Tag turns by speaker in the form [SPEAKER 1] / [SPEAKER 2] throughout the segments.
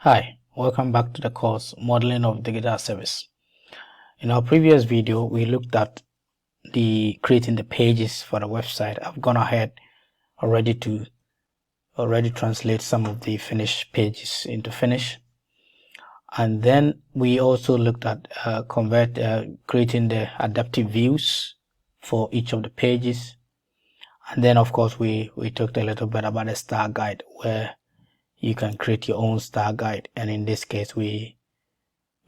[SPEAKER 1] Hi, welcome back to the course Modeling of Digital Service. In our previous video, we looked at creating the pages for the website. I've gone ahead already to translate some of the finished pages into Finish. And then we also looked at creating the adaptive views for each of the pages. And then of course we talked a little bit about the star guide, where you can create your own star guide. And in this case we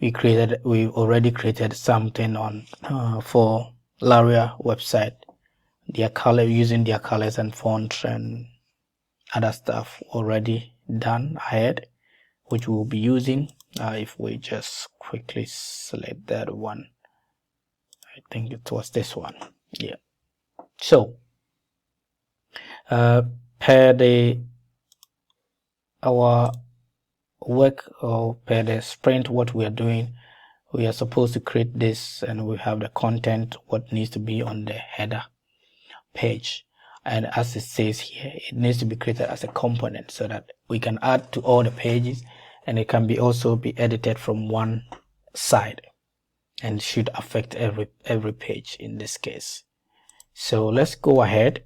[SPEAKER 1] already created something on for Laurea website, their color, using their colors and fonts and other stuff already done ahead, which we'll be using. If we just quickly select that one, I think it was this one. Yeah. So per our work, or per the sprint, what we are doing, we are supposed to create this, and we have the content, what needs to be on the header page. And as it says here, it needs to be created as a component so that we can add to all the pages, and it can be also be edited from one side and should affect every page in this case. So let's go ahead.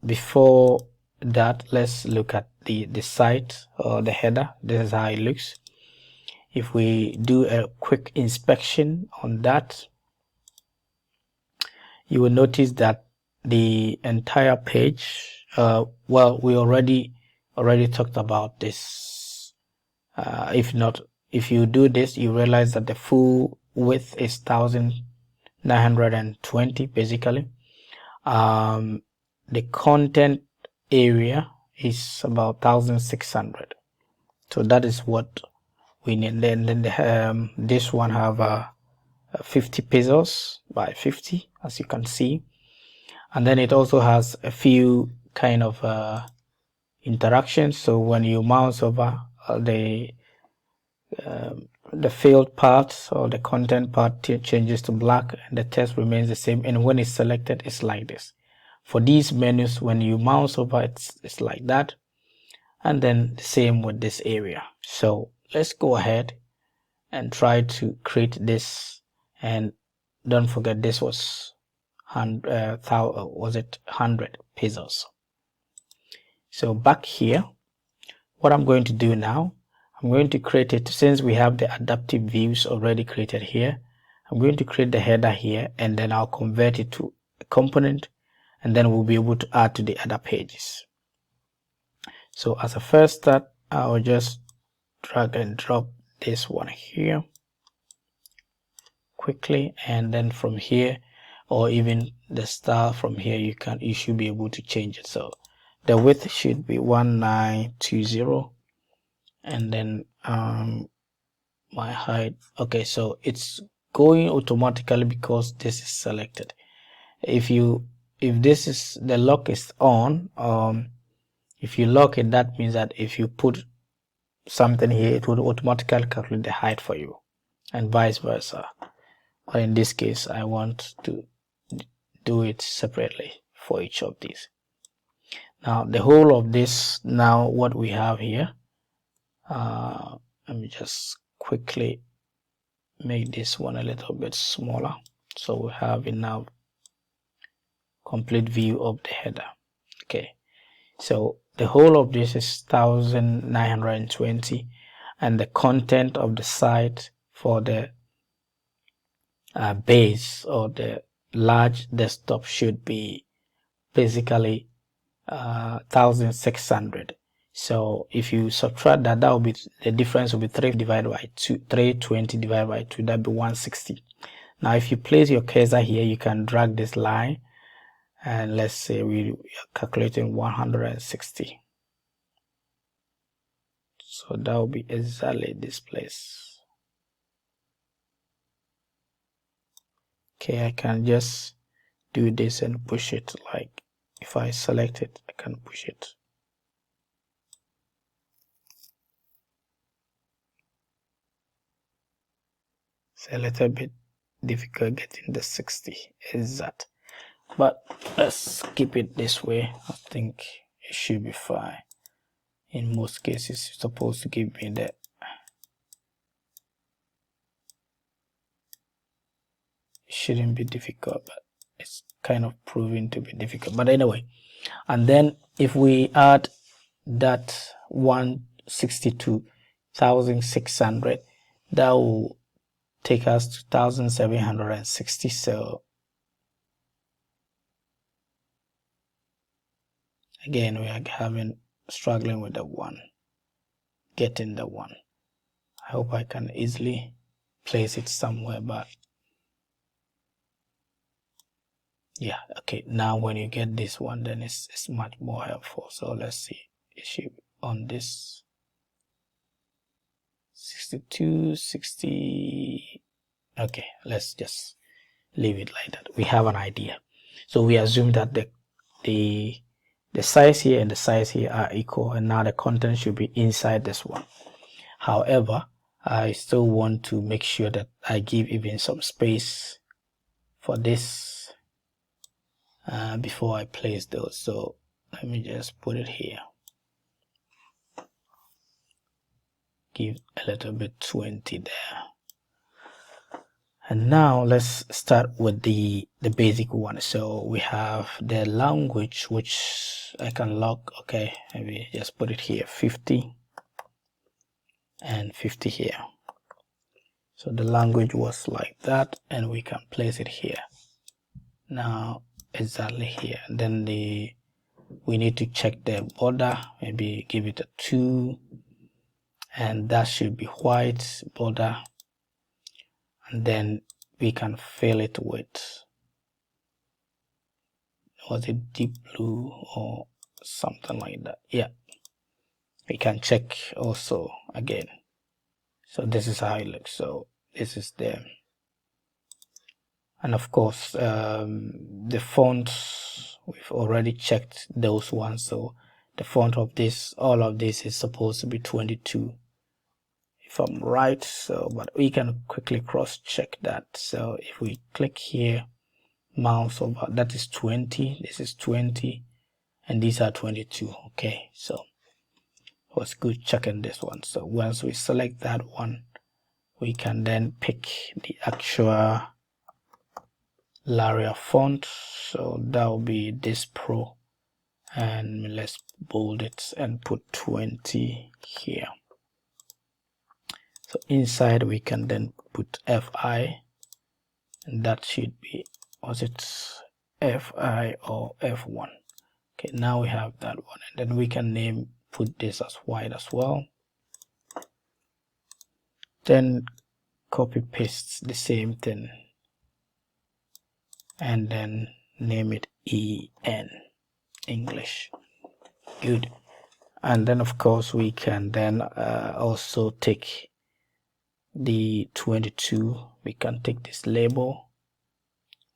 [SPEAKER 1] Before that, let's look at the site or the header. This is how it looks. If we do a quick inspection on that, you will notice that the entire page, well, we already talked about this. If you do this, you realize that the full width is 1920 basically. The content area is about 1600. So that is what we need. Then this one have 50 pixels by 50, as you can see, and then it also has a few kind of interactions. So when you mouse over the filled part or the content part changes to black, and the text remains the same, and when it's selected, it's like this. For these menus, when you mouse over, it's like that, and then the same with this area. So let's go ahead and try to create this. And don't forget, this was 100 pesos. So back here, what I'm going to do now, I'm going to create it. Since we have the adaptive views already created here, I'm going to create the header here, and then I'll convert it to a component, and then we'll be able to add to the other pages. So as a first start, I'll just drag and drop this one here quickly, and then from here, or even the star from here, you should be able to change it. So the width should be 1920, and then my height, okay, so it's going automatically because this is selected. If this is the lock is on, if you lock it, that means that if you put something here, it will automatically calculate the height for you, and vice versa. But in this case, I want to do it separately for each of these. Now the whole of this, now what we have here, let me just quickly make this one a little bit smaller, so we have a now complete view of the header. Okay, so the whole of this is 1920, and the content of the site for the base or the large desktop should be basically 1600. So if you subtract that, that will be the difference will be 320 divided by 2, that'd be 160. Now if you place your cursor here, you can drag this line, and let's say we are calculating 160. So that will be exactly this place. Okay, I can just do this and push it. Like if I select it, I can push it. It's a little bit difficult getting the 60 exact, but let's keep it this way. I think it should be fine. in most cases it's supposed to give me that. It shouldn't be difficult, but it's kind of proving to be difficult. But anyway, and then if we add that 162,600, that will take us to 1,760. So again, we are struggling with the one, getting the one. I hope I can easily place it somewhere, but yeah, okay. Now when you get this one, then it's much more helpful. So let's see, issue on this 62, 60. Okay, let's just leave it like that. We have an idea. So we assume that the size here and the size here are equal, and now the content should be inside this one. However, I still want to make sure that I give even some space for this before I place those. So let me just put it here. Give a little bit 20 there. And now let's start with the basic one. So we have the language, which I can lock. Okay, maybe just put it here, 50 and 50 here. So the language was like that, and we can place it here. Now exactly here. And then we need to check the border, maybe give it a 2, and that should be white border. And then we can fill it with, was it deep blue or something like that? Yeah, we can check also again. So this is how it looks. So this is there. And of course, the fonts, we've already checked those ones. So the font of this, all of this is supposed to be 22, if I'm right. So, but we can quickly cross check that. So if we click here, mouse over, that is 20, this is 20, and these are 22. Okay, so it was good checking this one. So once we select that one, we can then pick the actual Laurea font. So that will be this Pro, and let's bold it and put 20 here. So inside we can then put FI, and that should be, was it FI or F1? Okay, now we have that one, and then we can put this as white as well. Then copy paste the same thing, and then name it EN, English. Good. And then of course we can then also take the 22. We can take this label,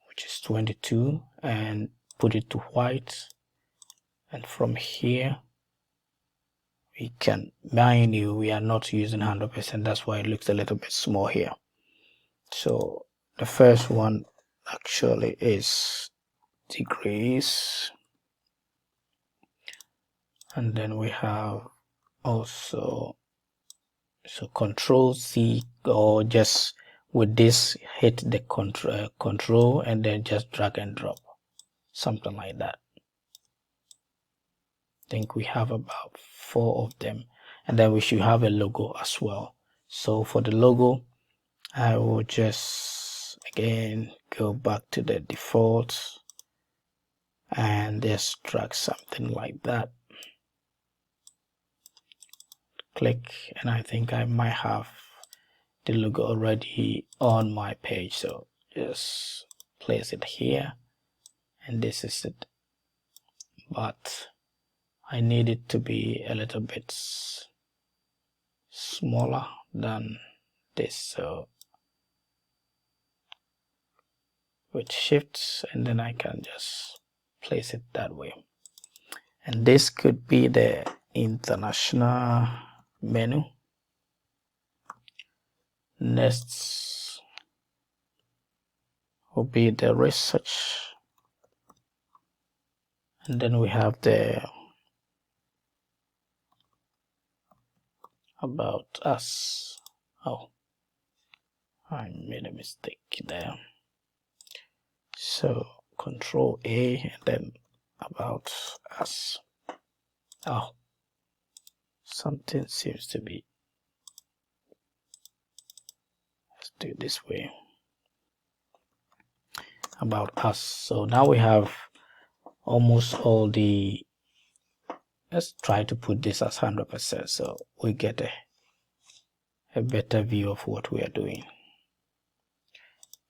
[SPEAKER 1] which is 22, and put it to white. And from here we can, mind you, we are not using 100%, that's why it looks a little bit small here. So the first one actually is degrees, and then we have also, so Control C, or just with this hit the control and then just drag and drop, something like that. I think we have about 4 of them, and then we should have a logo as well. So for the logo, I will just again go back to the default and just drag something like that. Click, and I think I might have the logo already on my page, so just place it here, and this is it. But I need it to be a little bit smaller than this, so with shifts, and then I can just place it that way. And this could be the international menu. Next will be the research, and then we have the about us. Oh, I made a mistake there. So Control A and then about us. Oh, something seems to be. Let's do it this way. About us. So now we have almost all the. Let's try to put this as 100% so we get a better view of what we are doing.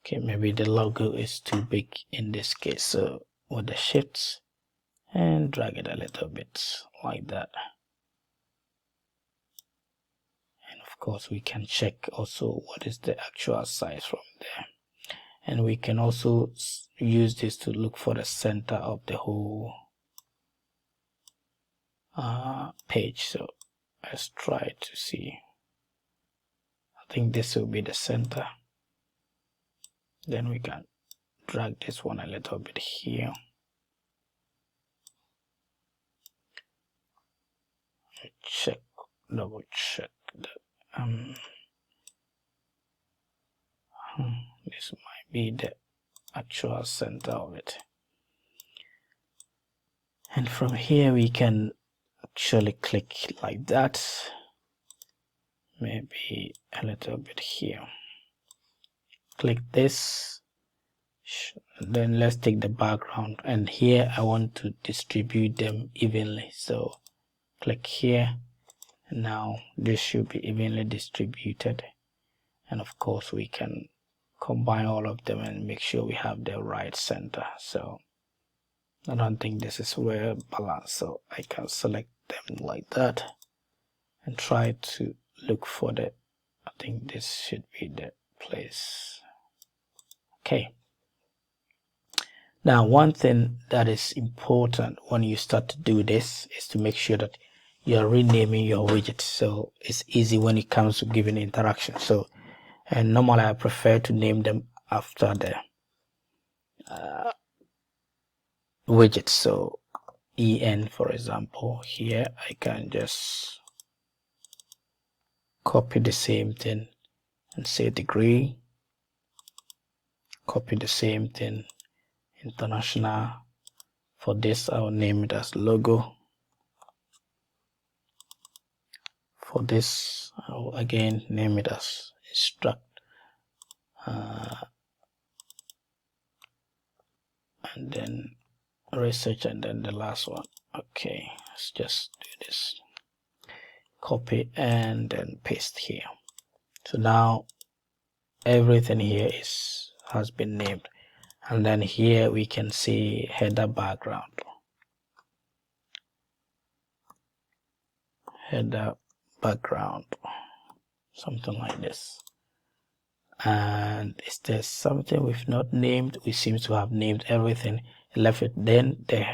[SPEAKER 1] Okay, maybe the logo is too big in this case, so with the shifts and drag it a little bit like that. And of course we can check also what is the actual size from there, and we can also use this to look for the center of the whole page. So let's try to see. I think this will be the center. Then we can drag this one a little bit here. Check, double check that this might be the actual center of it. And from here we can actually click like that, maybe a little bit here. Click this, then let's take the background, and here I want to distribute them evenly. So click here, and now this should be evenly distributed. And of course we can combine all of them and make sure we have the right center. So I don't think this is well balanced, so I can select them like that and try to look for the, I think this should be the place. Okay, now one thing that is important when you start to do this is to make sure that you're renaming your widget, so it's easy when it comes to giving interaction. So, and normally I prefer to name them after the widgets. So en, for example, here I can just copy the same thing and say degree, copy the same thing, international. For this I'll name it as logo. For this I'll again name it as instruct, and then research, and then the last one. Okay, let's just do this, copy and then paste here. So now everything here has been named, and then here we can see header background, something like this. And is there something we've not named? We seem to have named everything, left it then the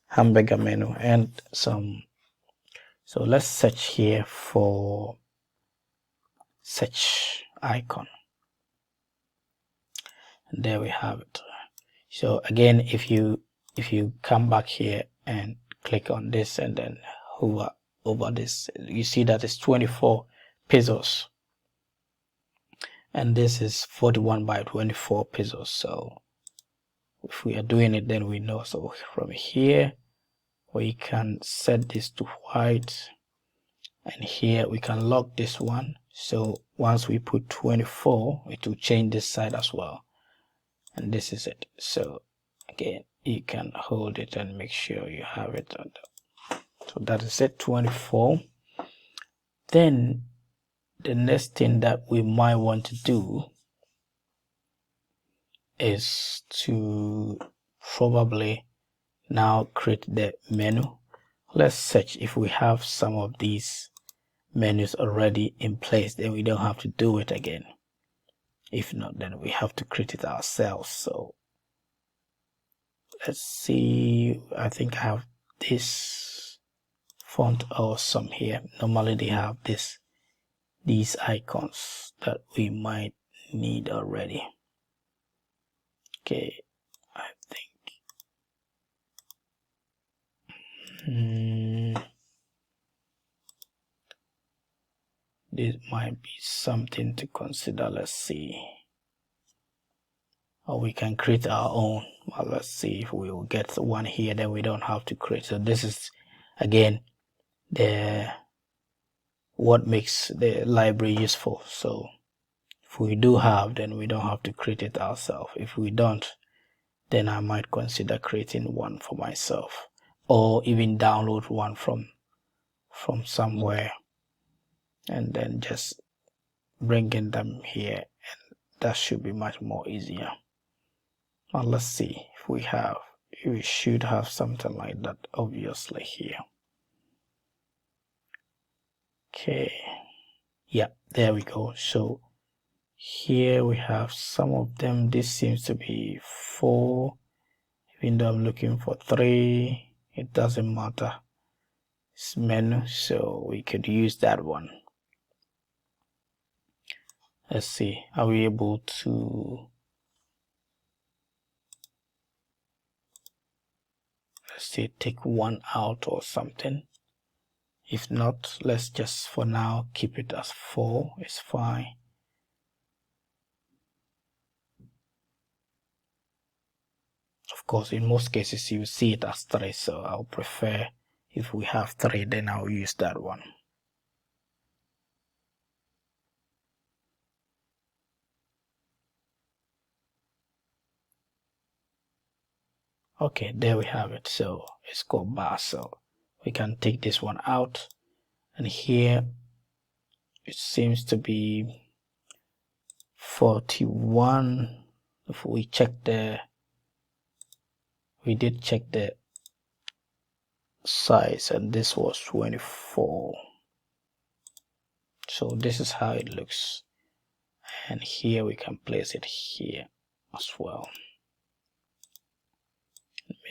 [SPEAKER 1] hamburger menu and some. So let's search here for search icon, and there we have it. So again, if you come back here and click on this and then hover over this, you see that it's 24 pixels, and this is 41 by 24 pixels. So if we are doing it, then we know. So from here we can set this to white, and here we can lock this one. So once we put 24, it will change this side as well, and this is it. So again, you can hold it and make sure you have it on the, so that is it, 24. Then the next thing that we might want to do is to probably now create the menu. Let's search if we have some of these menus already in place, then we don't have to do it again. If not, then we have to create it ourselves. So let's see, I think I have this font awesome here. Normally they have these icons that we might need already. Okay, I think this might be something to consider. Let's see. Or we can create our own. Well, let's see if we will get one here, then we don't have to create. So this is again what makes the library useful. So if we do have, then we don't have to create it ourselves. If we don't, then I might consider creating one for myself, or even download one from somewhere and then just bringing them here, and that should be much more easier. Now let's see if we should have something like that obviously here. Okay, yeah, there we go. So here we have some of them. This seems to be 4, even though I'm looking for 3. It doesn't matter, it's menu, so we could use that one. Let's see, are we able to, let's say, take one out or something. If not, let's just for now keep it as 4. It's fine. Of course, in most cases you see it as 3, so I'll prefer, if we have 3, then I'll use that one. Okay, there we have it. So it's called bar, so we can take this one out, and here it seems to be 41. If we check we did check the size, and this was 24. So this is how it looks, and here we can place it here as well.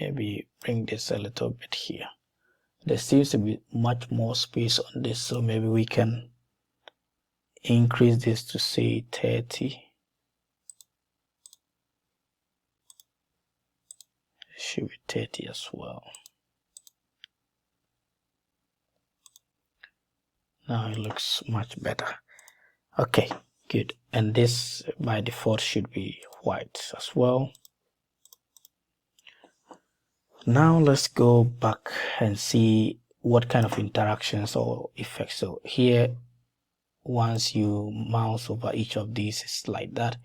[SPEAKER 1] Maybe bring this a little bit here. There seems to be much more space on this, so maybe we can increase this to say 30. It should be 30 as well. Now it looks much better. Okay, good. And this by default should be white as well. Now let's go back and see what kind of interactions or effects. So here, once you mouse over each of these, it's like that.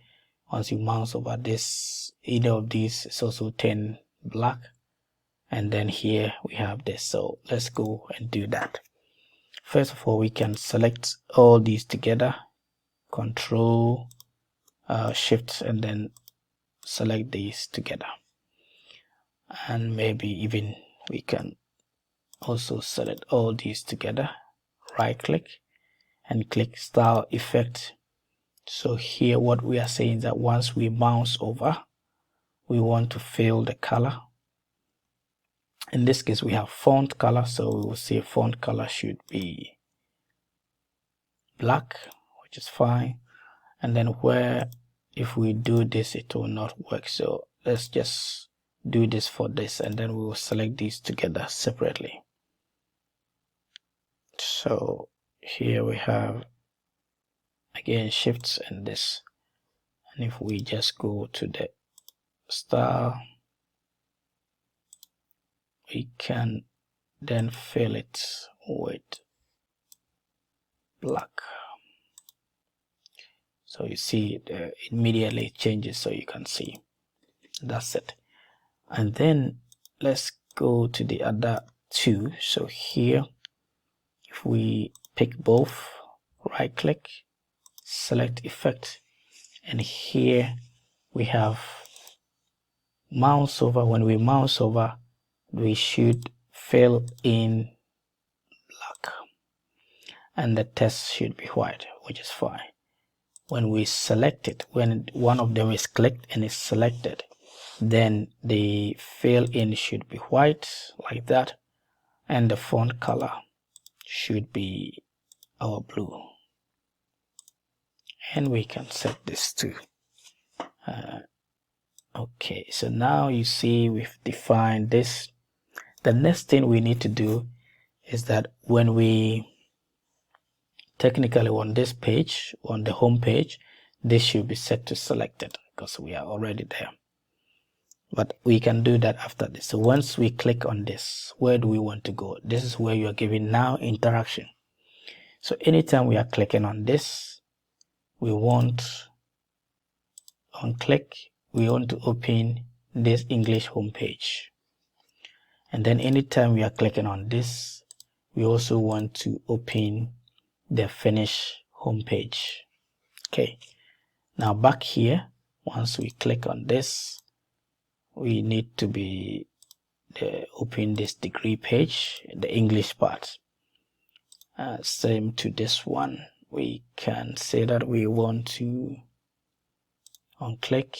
[SPEAKER 1] Once you mouse over this, either of these, it's also turn black. And then here we have this. So let's go and do that. First of all, we can select all these together, Control Shift, and then select these together. And maybe even we can also select all these together, right click and click Style Effect. So here what we are saying is that once we mouse over, we want to fill the color. In this case we have font color, so we will say font color should be black, which is fine. And then where if we do this it will not work, so let's just do this for this, and then we will select these together separately. So here we have again shifts and this, and if we just go to the style, we can then fill it with black. So you see it immediately changes, so you can see. That's it. And then let's go to the other two. So here, if we pick both, right click, select effect, and here we have mouse over. When we mouse over, we should fill in black, and the text should be white, which is fine. When we select it, when one of them is clicked and is selected, then the fill in should be white like that, and the font color should be our blue. And we can set this to okay, so now you see we've defined this. The next thing we need to do is that when we technically on this page, on the home page, this should be set to selected because we are already there. But we can do that after this. So once we click on this, where do we want to go? This is where you are giving now interaction. So anytime we are clicking on this, we want on click, we want to open this English homepage. And then anytime we are clicking on this, we also want to open the finish homepage. Okay, now back here, once we click on this, we need to be open this degree page, the English part. Same to this one. We can say that we want to on click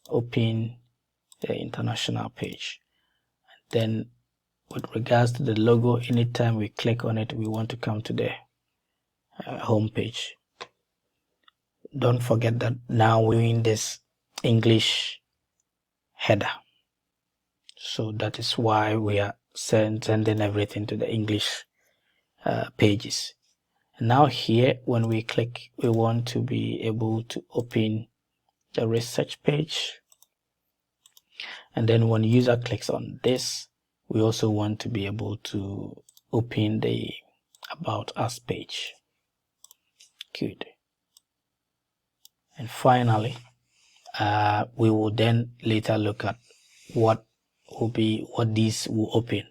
[SPEAKER 1] open the international page. Then with regards to the logo, anytime we click on it, we want to come to the home page. Don't forget that now we're doing this English header, so that is why we are sending everything to the English pages. And now here, when we click, we want to be able to open the research page. And then when user clicks on this, we also want to be able to open the About Us page. Good. And finally, we will then later look at what these will open.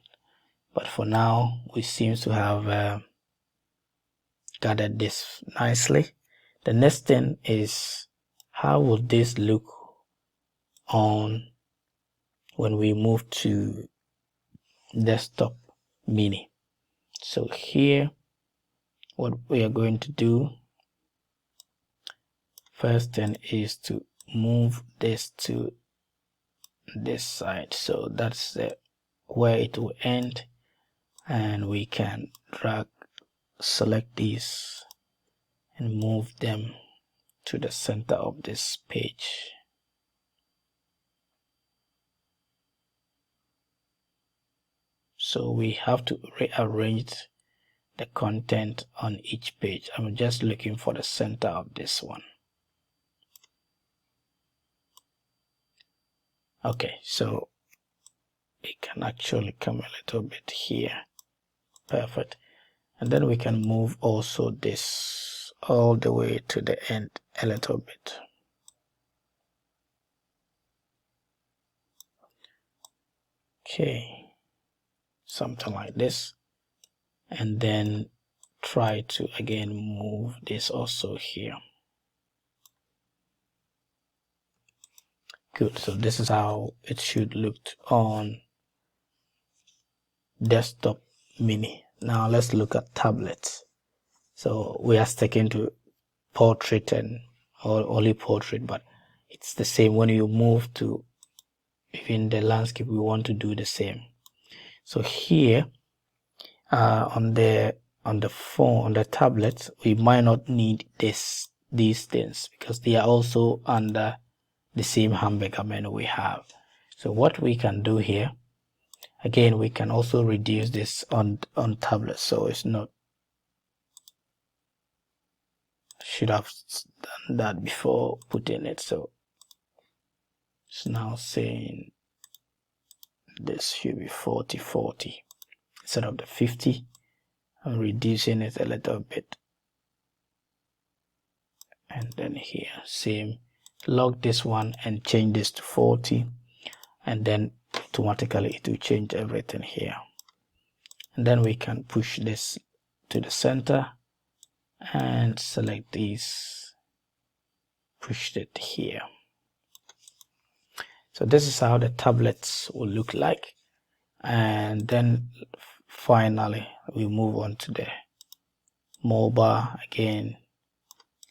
[SPEAKER 1] But for now, we seem to have gathered this nicely. The next thing is, how would this look on when we move to desktop mini? So here, what we are going to do first thing is to move this to this side, so that's where it will end, and we can select these and move them to the center of this page. So we have to rearrange the content on each page. I'm just looking for the center of this one. Okay, so it can actually come a little bit here. Perfect. And then we can move also this all the way to the end a little bit. Okay, something like this. And then try to again move this also here. Good. So this is how it should look on desktop mini. Now let's look at tablets. So we are sticking to portrait and only portrait, but it's the same when you move to even the landscape. We want to do the same. So here on the phone, on the tablet, we might not need these things because they are also under the same hamburger menu we have. So what we can do here, again, we can also reduce this on tablet, so it's not, should have done that before putting it. So it's now saying this should be 40/40 instead of the 50. I'm reducing it a little bit, and then here same, log this one and change this to 40, and then automatically it will change everything here. And then we can push this to the center and select these, push it here. So this is how the tablets will look like. And then finally we move on to the mobile. Again,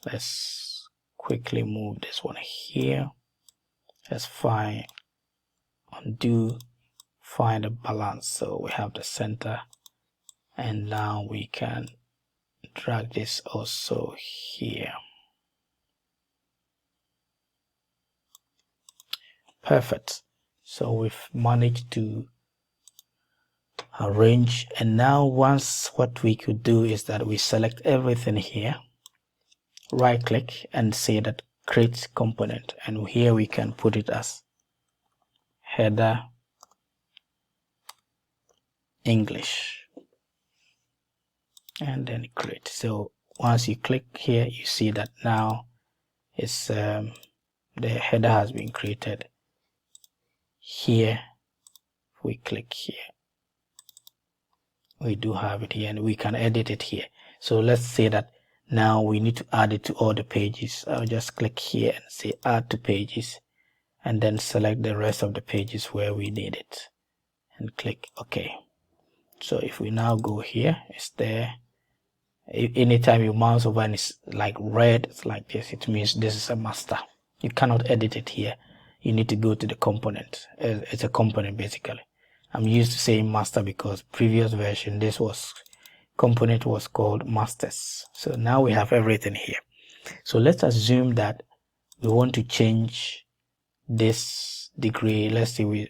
[SPEAKER 1] let's quickly move this one here. Let's find, undo, find a balance, so we have the center, and now we can drag this also here. Perfect. So we've managed to arrange. And now once, what we could do is that we select everything here, right click and say that create component, and here we can put it as header English and then create. So once you click here, you see that now it's the header has been created here. If we click here, we do have it here, and we can edit it here. So let's say that now we need to add it to all the pages. I'll just click here and say add to pages, and then select the rest of the pages where we need it and click OK. So if we now go here, it's there. Anytime you mouse over and it's like red, it's like this, it means this is a master. You cannot edit it here. You need to go to the component. It's a component basically. I'm used to saying master because previous version, this was component was called masters. So now we have everything here. So let's assume that we want to change this degree. Let's say we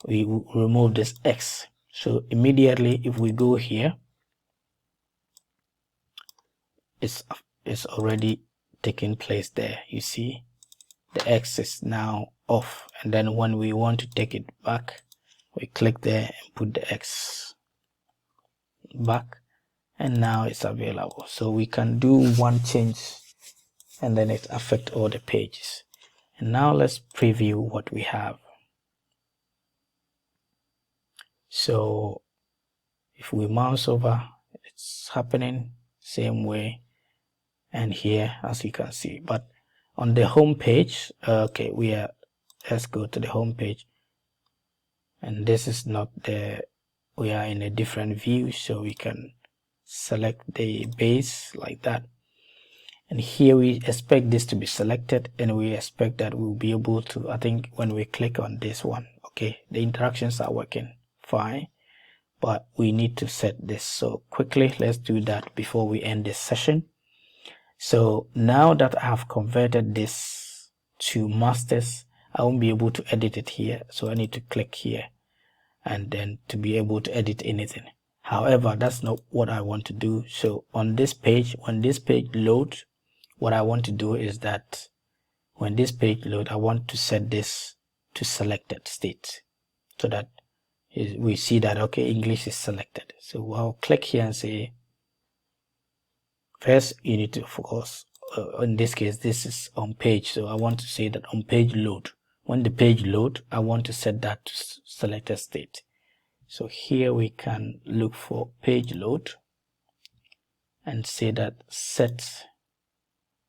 [SPEAKER 1] remove this X. So immediately if we go here, it's already taking place there. You see the X is now off, and then when we want to take it back, we click there and put the X back, and now it's available. So we can do one change and then it affects all the pages. And now let's preview what we have. So if we mouse over, it's happening same way, and here as you can see. But on the home page, okay, let's go to the home page, and this is not we are in a different view, so we can select the base like that, and here we expect this to be selected, and we expect that we'll be able to, I think when we click on this one, okay, the interactions are working fine, but we need to set this. So quickly let's do that before we end this session. So now that I have converted this to masters, I won't be able to edit it here, so I need to click here and then to be able to edit anything. However, that's not what I want to do. So on this page, when this page loads, what I want to do is that when this page loads, I want to set this to selected state so that we see that, okay, English is selected. So I'll click here and say, first you need to, of course, in this case, this is on page. So I want to say that on page load. When the page load, I want to set that to selected state. So here we can look for page load and say that set.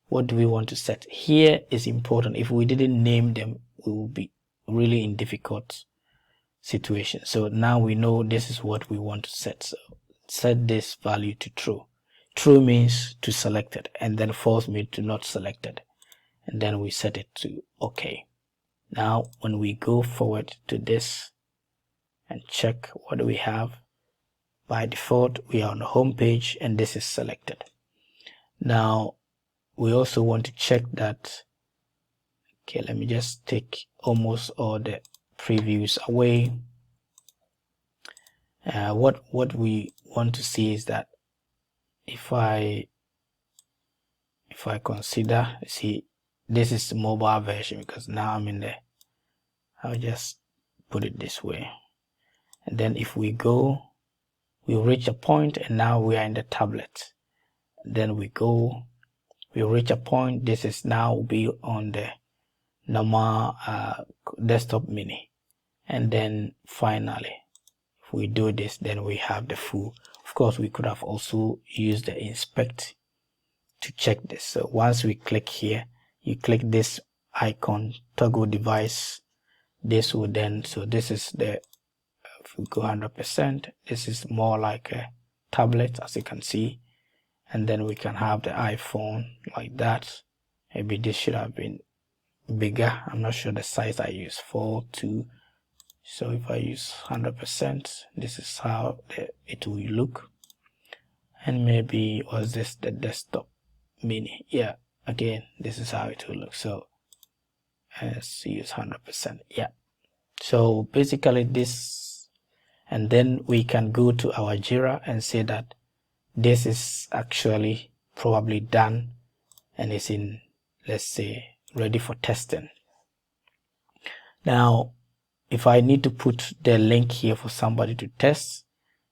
[SPEAKER 1] What do we want to set? Here is important. If we didn't name them, we will be really in difficult situation. So now we know this is what we want to set. So set this value to true. True means to selected, and then false means to not selected, and then we set it to OK. Now when we go forward to this and check what do we have, by default we are on the home page and this is selected. Now we also want to check that, okay, let me just take almost all the previews away. What we want to see is that if I consider, see, this is the mobile version because now I'm in there. I'll just put it this way, and then if we go, we reach a point and now we are in the tablet. Then we reach a point, this is now be on the normal desktop mini, and then finally if we do this, then we have the full. Of course, we could have also used the inspect to check this. So once we click here, you click this icon, toggle device, this will then, so this is the, if we go 100%, this is more like a tablet as you can see, and then we can have the iPhone like that. Maybe this should have been bigger. I'm not sure the size I use, 4:2. So if I use 100%, this is how it will look. And maybe was this the desktop mini? Yeah, again, this is how it will look. So let's use 100%. Yeah. So basically this and then we can go to our Jira and say that this is actually probably done and is in, let's say, ready for testing. Now if I need to put the link here for somebody to test,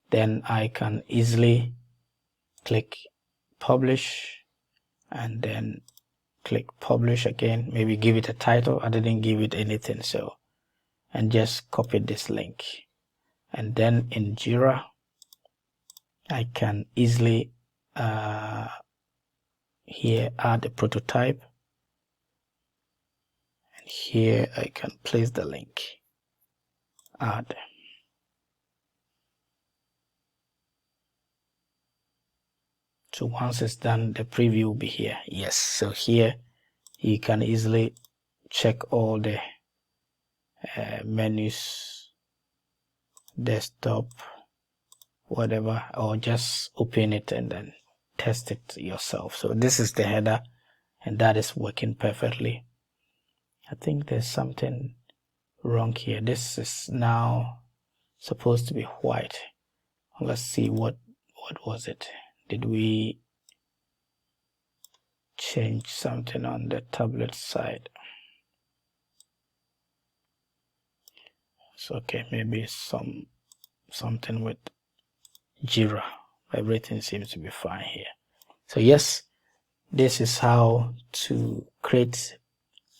[SPEAKER 1] then I can easily click publish and then click publish again, maybe give it a title. I didn't give it anything, so, and just copy this link, and then in Jira I can easily here add a prototype, and here I can place the link, add. So once it's done, the preview will be here. Yes, so here you can easily check all the menus, desktop, whatever, or just open it and then test it yourself. So this is the header, and that is working perfectly. I think there's something wrong here. This is now supposed to be white. Let's see what was it. Did we change something on the tablet side? So okay, maybe something with Jira. Everything seems to be fine here. So yes, this is how to create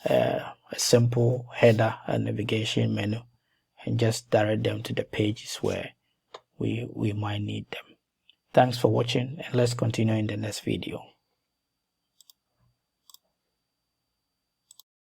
[SPEAKER 1] a simple header and navigation menu and just direct them to the pages where we might need them. Thanks for watching, and let's continue in the next video.